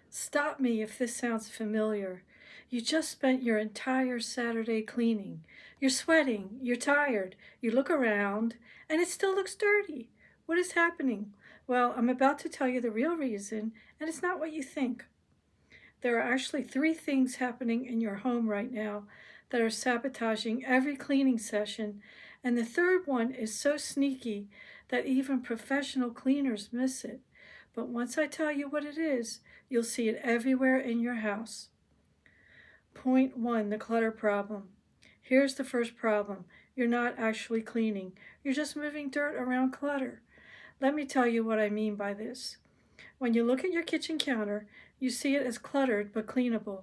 Stop me if this sounds familiar. You just spent your entire Saturday cleaning. You're sweating, you're tired, you look around, and it still looks dirty. What is happening? Well, I'm about to tell you the real reason, and it's not what you think. There are actually three things happening in your home right now that are sabotaging every cleaning session, and the third one is so sneaky that even professional cleaners miss it. But once I tell you what it is, you'll see it everywhere in your house. Point one, the clutter problem. Here's the first problem. You're not actually cleaning. You're just moving dirt around clutter. Let me tell you what I mean by this. When you look at your kitchen counter, you see it as cluttered but cleanable.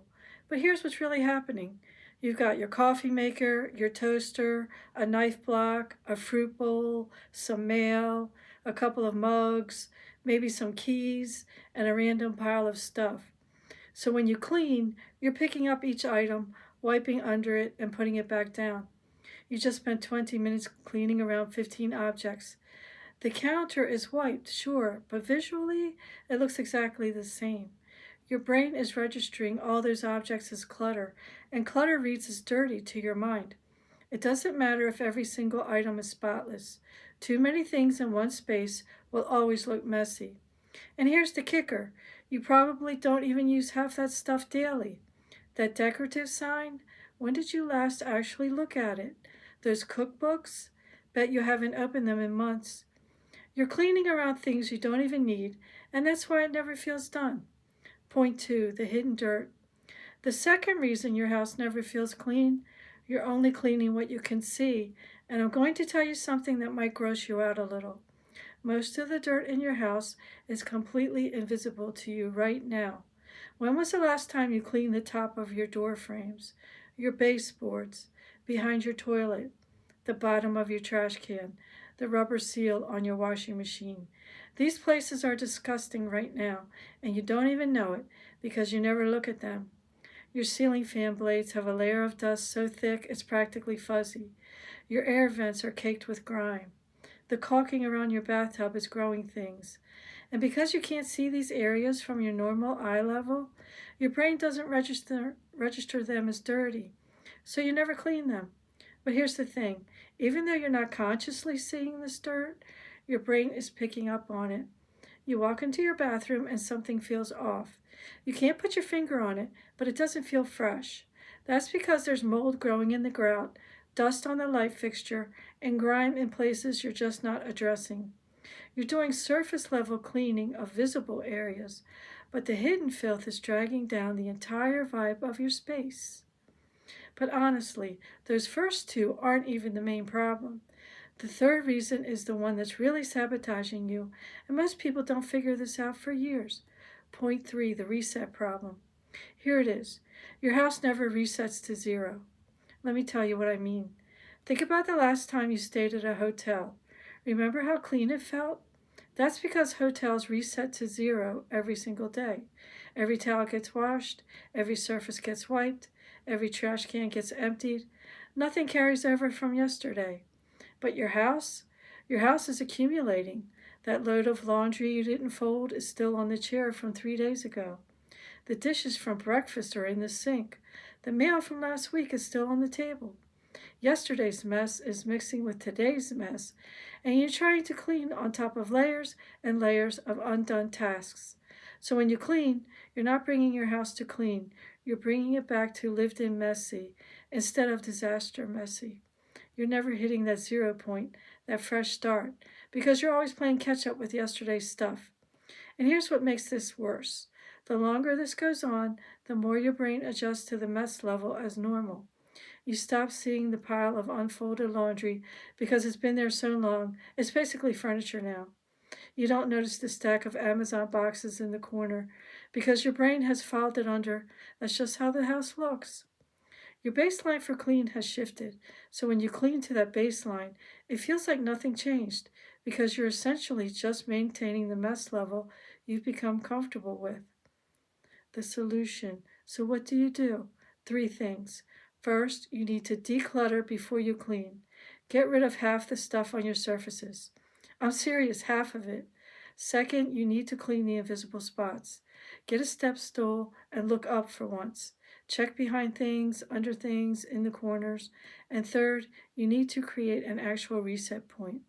But here's what's really happening. You've got your coffee maker, your toaster, a knife block, a fruit bowl, some mail, a couple of mugs, maybe some keys, and a random pile of stuff. So when you clean, you're picking up each item, wiping under it, and putting it back down. You just spent 20 minutes cleaning around 15 objects. The counter is wiped, sure, but visually it looks exactly the same. Your brain is registering all those objects as clutter, and clutter reads as dirty to your mind. It doesn't matter if every single item is spotless. Too many things in one space will always look messy. And here's the kicker. You probably don't even use half that stuff daily. That decorative sign? When did you last actually look at it? Those cookbooks? Bet you haven't opened them in months. You're cleaning around things you don't even need, and that's why it never feels done. Point two, the hidden dirt. The second reason your house never feels clean, you're only cleaning what you can see, and I'm going to tell you something that might gross you out a little. Most of the dirt in your house is completely invisible to you right now. When was the last time you cleaned the top of your door frames, your baseboards, behind your toilet, the bottom of your trash can, the rubber seal on your washing machine? These places are disgusting right now, and you don't even know it because you never look at them. Your ceiling fan blades have a layer of dust so thick it's practically fuzzy. Your air vents are caked with grime. The caulking around your bathtub is growing things. And because you can't see these areas from your normal eye level, your brain doesn't register them as dirty. So you never clean them. But here's the thing. Even though you're not consciously seeing this dirt, your brain is picking up on it. You walk into your bathroom and something feels off. You can't put your finger on it, but it doesn't feel fresh. That's because there's mold growing in the grout, dust on the light fixture, and grime in places you're just not addressing. You're doing surface level cleaning of visible areas, but the hidden filth is dragging down the entire vibe of your space. But honestly, those first two aren't even the main problem. The third reason is the one that's really sabotaging you, and most people don't figure this out for years. Point three, the reset problem. Here it is. Your house never resets to zero. Let me tell you what I mean. Think about the last time you stayed at a hotel. Remember how clean it felt? That's because hotels reset to zero every single day. Every towel gets washed, every surface gets wiped, every trash can gets emptied. Nothing carries over from yesterday. But your house is accumulating. That load of laundry you didn't fold is still on the chair from 3 days ago. The dishes from breakfast are in the sink. The mail from last week is still on the table. Yesterday's mess is mixing with today's mess, and you're trying to clean on top of layers and layers of undone tasks. So when you clean, you're not bringing your house to clean. You're bringing it back to lived in messy instead of disaster messy. You're never hitting that zero point, that fresh start, because you're always playing catch up with yesterday's stuff. And here's what makes this worse. The longer this goes on, the more your brain adjusts to the mess level as normal. You stop seeing the pile of unfolded laundry because it's been there so long, it's basically furniture now. You don't notice the stack of Amazon boxes in the corner because your brain has filed it under. That's just how the house looks. Your baseline for clean has shifted, so when you clean to that baseline, it feels like nothing changed because you're essentially just maintaining the mess level you've become comfortable with. The solution. So, what do you do? Three things. First, you need to declutter before you clean. Get rid of half the stuff on your surfaces. I'm serious, half of it. Second, you need to clean the invisible spots. Get a step stool and look up for once. Check behind things, under things, in the corners. And third, you need to create an actual reset point.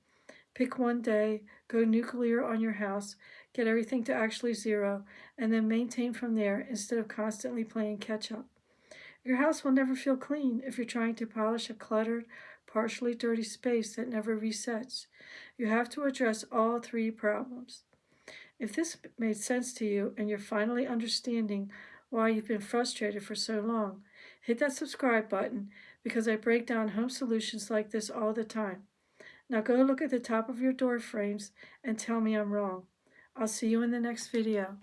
Pick one day, go nuclear on your house, get everything to actually zero, and then maintain from there instead of constantly playing catch up. Your house will never feel clean if you're trying to polish a cluttered, partially dirty space that never resets. You have to address all three problems. If this made sense to you and you're finally understanding why you've been frustrated for so long, hit that subscribe button because I break down home solutions like this all the time. Now go look at the top of your door frames and tell me I'm wrong. I'll see you in the next video.